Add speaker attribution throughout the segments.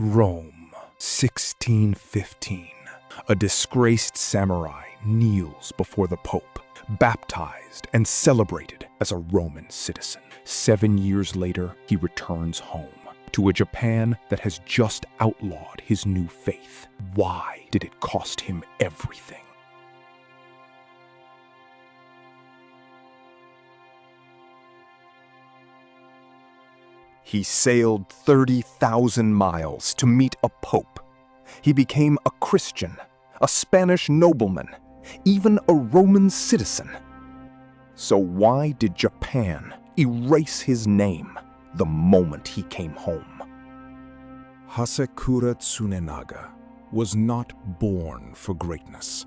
Speaker 1: Rome, 1615. A disgraced samurai kneels before the Pope, baptized and celebrated as a Roman citizen. 7 years later, he returns home to a Japan that has just outlawed his new faith. Why did it cost him everything?
Speaker 2: He sailed 30,000 miles to meet a pope. He became a Christian, a Spanish nobleman, even a Roman citizen. So why did Japan erase his name the moment he came home?
Speaker 1: Hasekura Tsunenaga was not born for greatness.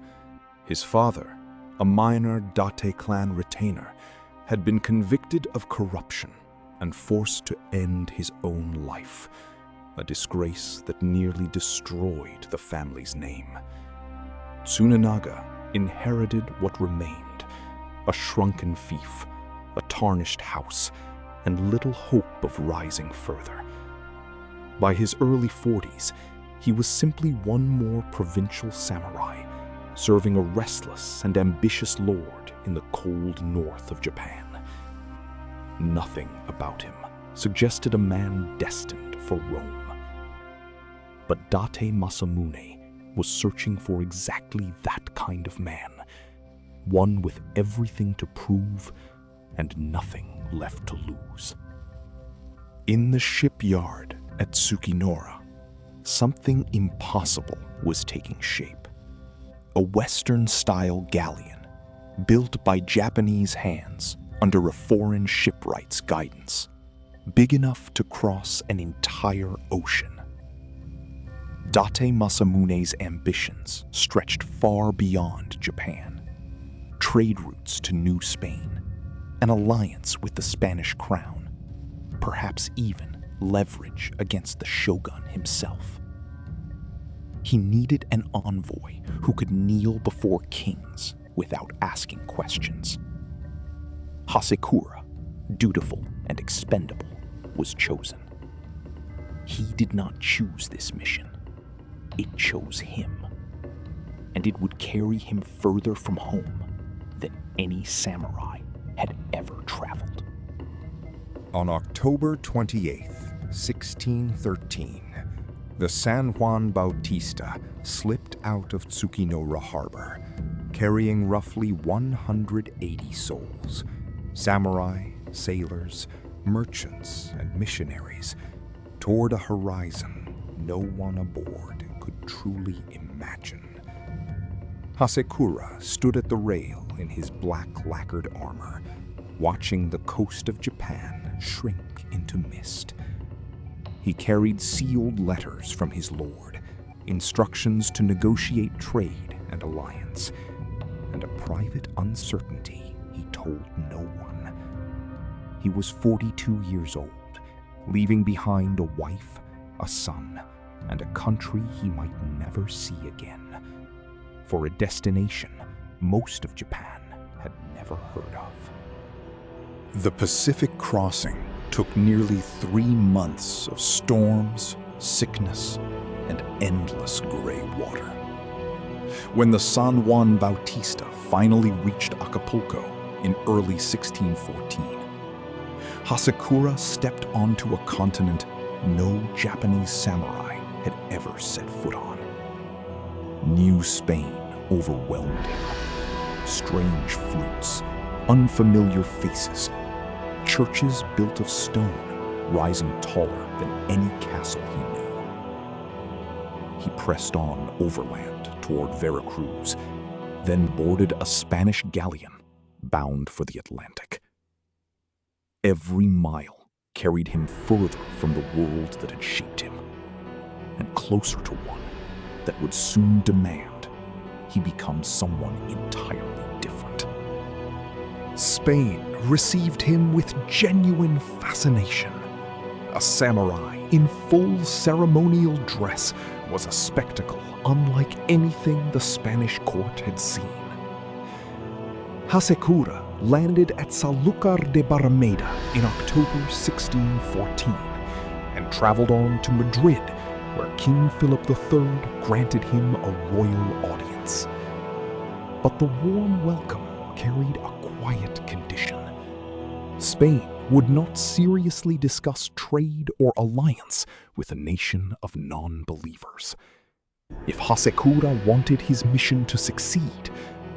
Speaker 1: His father, a minor Date clan retainer, had been convicted of corruption and forced to end his own life, a disgrace that nearly destroyed the family's name. Tsunenaga inherited what remained, a shrunken fief, a tarnished house, and little hope of rising further. By his early 40s, he was simply one more provincial samurai, serving a restless and ambitious lord in the cold north of Japan. Nothing about him suggested a man destined for Rome. But Date Masamune was searching for exactly that kind of man, one with everything to prove and nothing left to lose. In the shipyard at Tsukinora, something impossible was taking shape. A Western-style galleon, built by Japanese hands under a foreign shipwright's guidance, big enough to cross an entire ocean. Date Masamune's ambitions stretched far beyond Japan. Trade routes to New Spain, an alliance with the Spanish crown, perhaps even leverage against the shogun himself. He needed an envoy who could kneel before kings without asking questions. Hasekura, dutiful and expendable, was chosen. He did not choose this mission. It chose him, and it would carry him further from home than any samurai had ever traveled.
Speaker 2: On October 28th, 1613, the San Juan Bautista slipped out of Tsukinora harbor, carrying roughly 180 souls, samurai, sailors, merchants, and missionaries, toward a horizon no one aboard could truly imagine. Hasekura stood at the rail in his black lacquered armor, watching the coast of Japan shrink into mist. He carried sealed letters from his lord, instructions to negotiate trade and alliance, and a private uncertainty he told no one. He was 42 years old, leaving behind a wife, a son, and a country he might never see again, for a destination most of Japan had never heard of.
Speaker 1: The Pacific crossing took nearly 3 months of storms, sickness, and endless gray water. When the San Juan Bautista finally reached Acapulco in early 1614, Hasekura stepped onto a continent no Japanese samurai had ever set foot on. New Spain overwhelmed him. Strange fruits, unfamiliar faces, churches built of stone rising taller than any castle he knew. He pressed on overland toward Veracruz, then boarded a Spanish galleon bound for the Atlantic. Every mile carried him further from the world that had shaped him, and closer to one that would soon demand he become someone entirely different. Spain received him with genuine fascination. A samurai in full ceremonial dress was a spectacle unlike anything the Spanish court had seen. Hasekura landed at Sanlúcar de Barrameda in October 1614 and traveled on to Madrid,
Speaker 2: where King Philip III granted him a royal audience. But the warm welcome carried a quiet condition. Spain would not seriously discuss trade or alliance with a nation of non-believers. If Hasekura wanted his mission to succeed,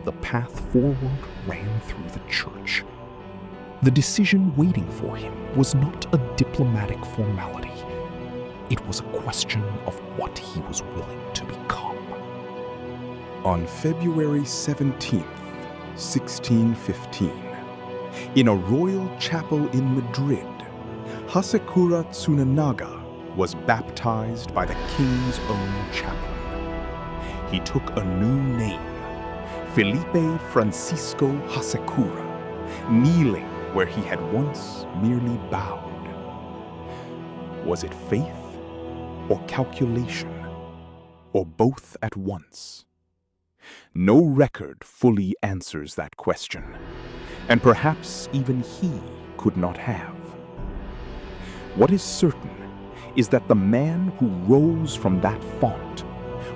Speaker 2: the path forward ran through the church. The decision waiting for him was not a diplomatic formality. It was a question of what he was willing to become.
Speaker 1: On February 17, 1615, in a royal chapel in Madrid, Hasekura Tsunenaga was baptized by the king's own chaplain. He took a new name, Felipe Francisco Hasekura, kneeling where he had once merely bowed. Was it faith or calculation, or both at once? No record fully answers that question, and perhaps even he could not have. What is certain is that the man who rose from that font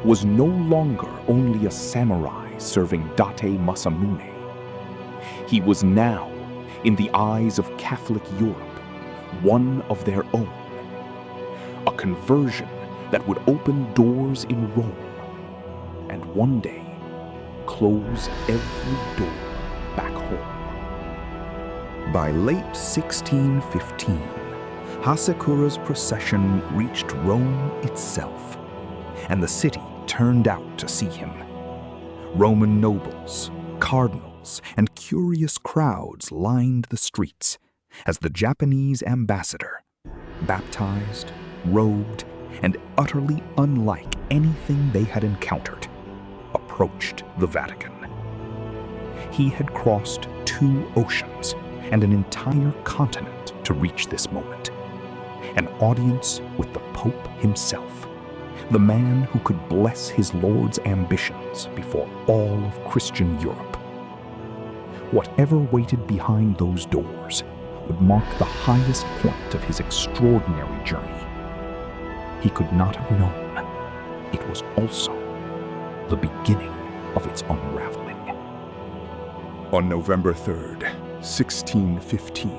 Speaker 1: was no longer only a samurai serving Date Masamune. He was now, in the eyes of Catholic Europe, one of their own. A conversion that would open doors in Rome, and one day close every door back home.
Speaker 2: By late 1615, Hasekura's procession reached Rome itself, and the city turned out to see him. Roman nobles, cardinals, and curious crowds lined the streets as the Japanese ambassador, baptized, robed, and utterly unlike anything they had encountered, approached the Vatican. He had crossed 2 oceans and an entire continent to reach this moment. An audience with the Pope himself, the man who could bless his Lord's ambitions before all of Christian Europe. Whatever waited behind those doors would mark the highest point of his extraordinary journey. He could not have known it was also the beginning of its unraveling.
Speaker 1: On November 3rd, 1615,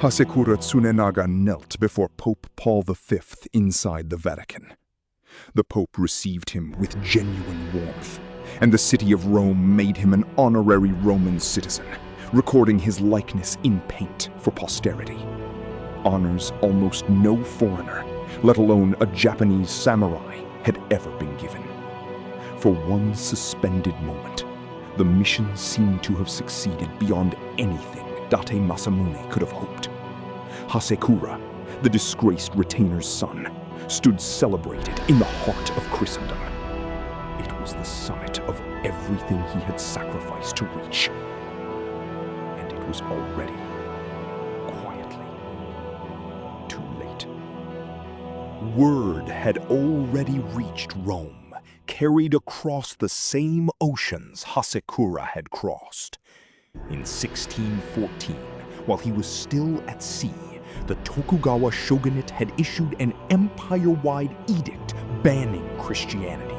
Speaker 1: Hasekura Tsunenaga knelt before Pope Paul V inside the Vatican. The Pope received him with genuine warmth, and the city of Rome made him an honorary Roman citizen, recording his likeness in paint for posterity. Honors almost no foreigner, let alone a Japanese samurai, had ever been given. For one suspended moment, the mission seemed to have succeeded beyond anything Date Masamune could have hoped. Hasekura, the disgraced retainer's son, stood celebrated in the heart of Christendom. It was the summit of everything he had sacrificed to reach. And it was already, quietly, too late. Word had already reached Rome, carried across the same oceans Hasekura had crossed. In 1614, while he was still at sea, the Tokugawa shogunate had issued an empire-wide edict banning Christianity.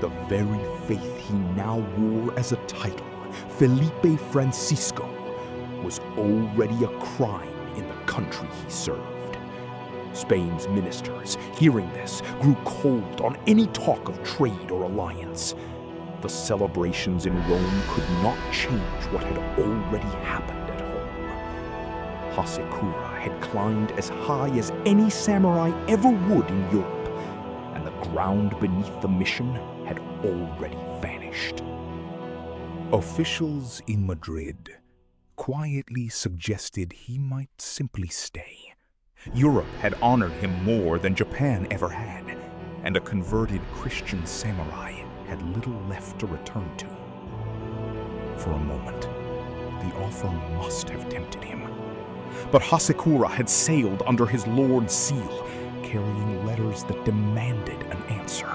Speaker 1: The very faith he now wore as a title, Felipe Francisco, was already a crime in the country he served. Spain's ministers, hearing this, grew cold on any talk of trade or alliance. The celebrations in Rome could not change what had already happened at home. Hasekura had climbed as high as any samurai ever would in Europe, and the ground beneath the mission had already vanished. Officials in Madrid quietly suggested he might simply stay. Europe had honored him more than Japan ever had, and a converted Christian samurai had little left to return to. For a moment, the offer must have tempted him. But Hasekura had sailed under his lord's seal, carrying letters that demanded an answer,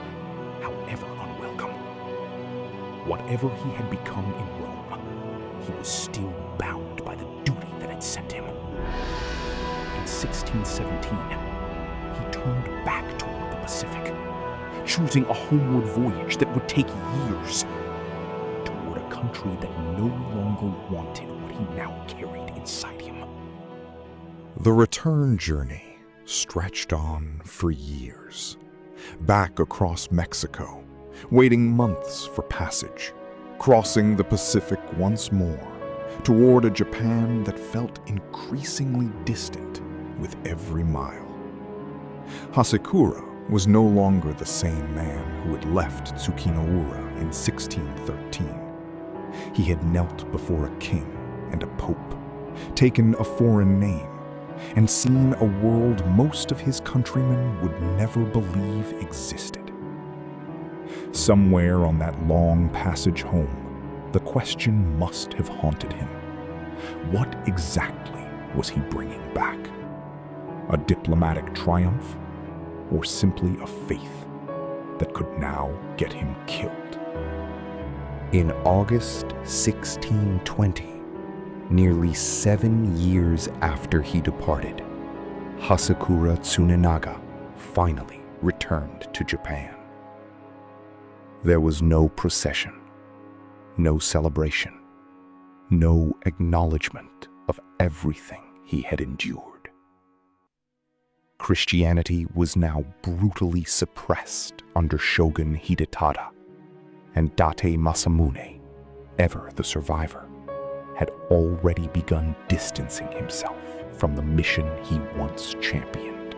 Speaker 1: however unwelcome. Whatever he had become in Rome, he was still bound by the duty that had sent him. In 1617, he turned back toward the
Speaker 3: Pacific, choosing a homeward voyage that would take years toward a country that no longer wanted what he now carried inside him.
Speaker 2: The return journey stretched on for years, back across Mexico, waiting months for passage, crossing the Pacific once more, toward a Japan that felt increasingly distant with every mile. Hasekura was no longer the same man who had left Tsukinoura in 1613. He had knelt before a king and a pope, taken a foreign name, and seen a world most of his countrymen would never believe existed. Somewhere on that long passage home, the question must have haunted him. What exactly was he bringing back? A diplomatic triumph, or simply a faith that could now get him killed?
Speaker 3: In August 1620, nearly 7 years after he departed, Hasekura Tsunenaga finally returned to Japan. There was no procession, no celebration, no acknowledgement of everything he had endured. Christianity was now brutally suppressed under Shogun Hidetada, and Date Masamune, ever the survivor, had already begun distancing himself from the mission he once championed.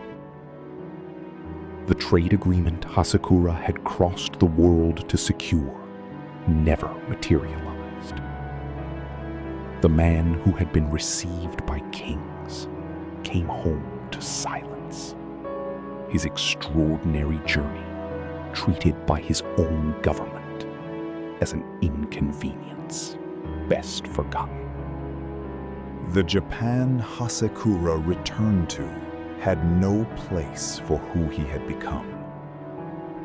Speaker 3: The trade agreement Hasekura had crossed the world to secure never materialized. The man who had been received by kings came home to silence. His extraordinary journey treated by his own government as an inconvenience best forgotten.
Speaker 1: The Japan Hasekura returned to had no place for who he had become.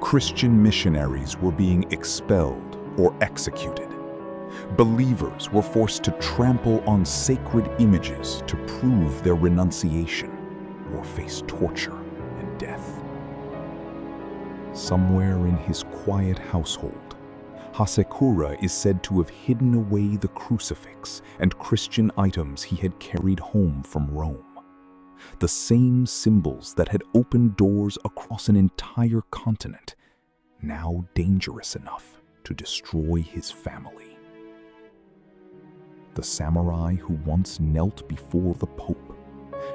Speaker 1: Christian missionaries were being expelled or executed. Believers were forced to trample on sacred images to prove their renunciation or face torture and death. Somewhere in his quiet household, Hasekura is said to have hidden away the crucifix and Christian items he had carried home from Rome. The same symbols that had opened doors across an entire continent, now dangerous enough to destroy his family. The samurai who once knelt before the Pope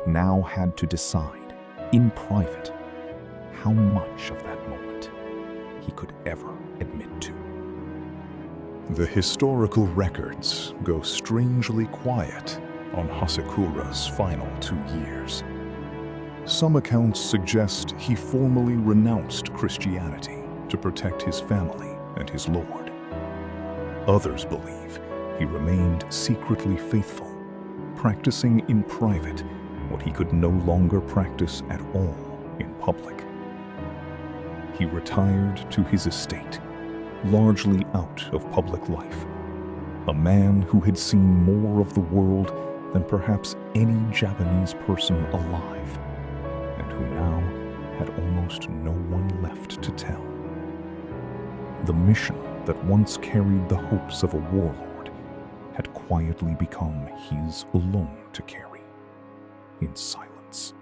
Speaker 1: now had to decide, in private, how much of that moment he could ever admit to.
Speaker 2: The historical records go strangely quiet on Hasekura's final 2 years. Some accounts suggest he formally renounced Christianity to protect his family and his lord. Others believe he remained secretly faithful, practicing in private what he could no longer practice at all in public. He retired to his estate, largely out of public life, a man who had seen more of the world than perhaps any Japanese person alive, and who now had almost no one left to tell. The mission that once carried the hopes of a warlord had quietly become his alone to carry, in silence.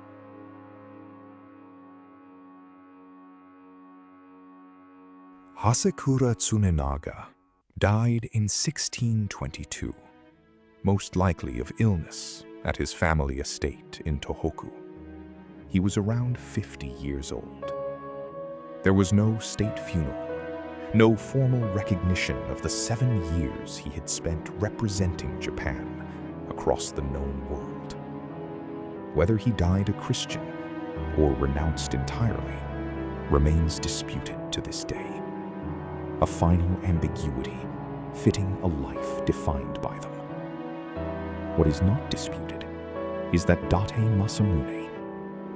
Speaker 2: Hasekura Tsunenaga died in 1622, most likely of illness at his family estate in Tohoku. He was around 50 years old. There was no state funeral, no formal recognition of the 7 years he had spent representing Japan across the known world. Whether he died a Christian or renounced entirely remains disputed to this day. A final ambiguity fitting a life defined by them. What is not disputed is that Date Masamune,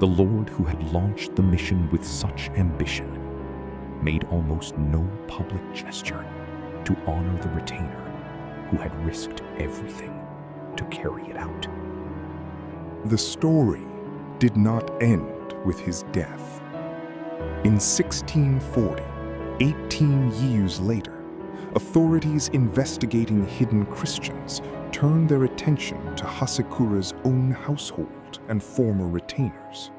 Speaker 2: the lord who had launched the mission with such ambition, made almost no public gesture to honor the retainer who had risked everything to carry it out. The story did not end with his death. In 1640, 18 years later, authorities investigating hidden Christians turned their attention to Hasekura's own household and former retainers.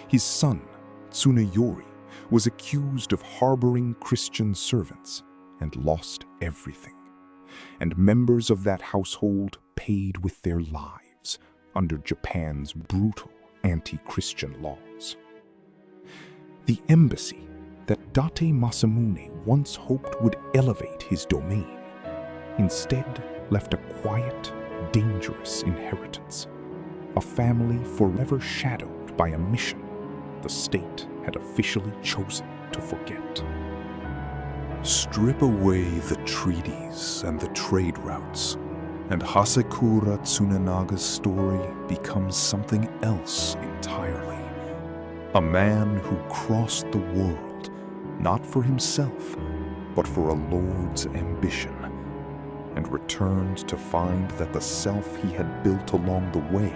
Speaker 2: His son, Tsuneyori, was accused of harboring Christian servants and lost everything. And members of that household paid with their lives under Japan's brutal anti-Christian laws. The embassy that Date Masamune once hoped would elevate his domain instead left a quiet, dangerous inheritance, a family forever shadowed by a mission the state had officially chosen to forget.
Speaker 1: Strip away the treaties and the trade routes, and Hasekura Tsunenaga's story becomes something else entirely. A man who crossed the world, not for himself, but for a lord's ambition, and returned to find that the self he had built along the way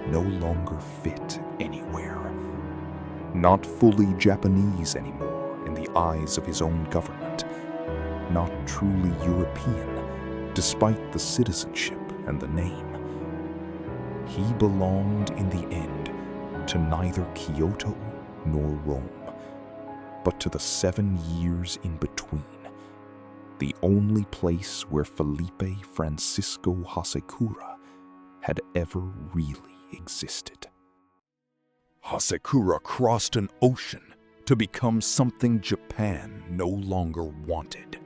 Speaker 1: no longer fit anywhere. Not fully Japanese anymore in the eyes of his own government, not truly European, despite the citizenship and the name. He belonged in the end to neither Kyoto nor Rome, but to the 7 years in between, the only place where Felipe Francisco Hasekura had ever really existed. Hasekura crossed an ocean to become something Japan no longer wanted.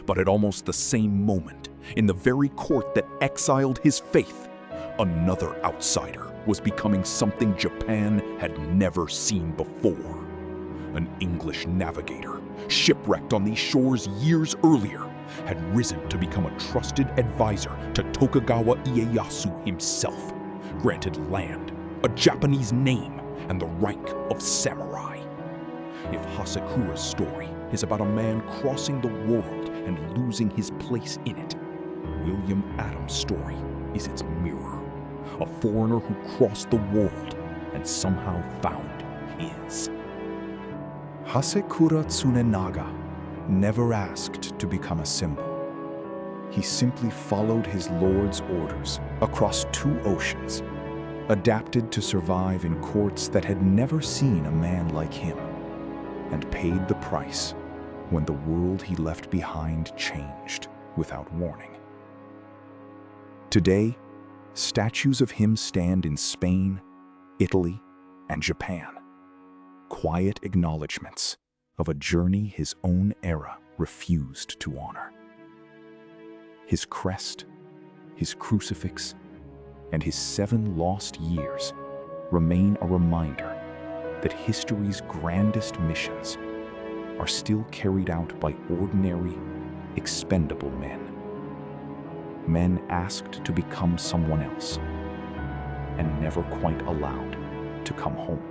Speaker 1: But at almost the same moment, in the very court that exiled his faith, another outsider was becoming something Japan had never seen before. An English navigator, shipwrecked on these shores years earlier, had risen to become a trusted advisor to Tokugawa Ieyasu himself, granted land, a Japanese name, and the rank of samurai. If Hasekura's story is about a man crossing the world and losing his place in it, William Adams' story is its mirror. A foreigner who crossed the world and somehow found his. Hasekura Tsunenaga never asked to become a symbol. He simply followed his lord's orders across 2 oceans, adapted to survive in courts that had never seen a man like him, and paid the price when the world he left behind changed without warning. Today, statues of him stand in Spain, Italy, and Japan, quiet acknowledgments of a journey his own era refused to honor. His crest, his crucifix, and his 7 lost years remain a reminder that history's grandest missions are still carried out by ordinary, expendable men. Men asked to become someone else and never quite allowed to come home.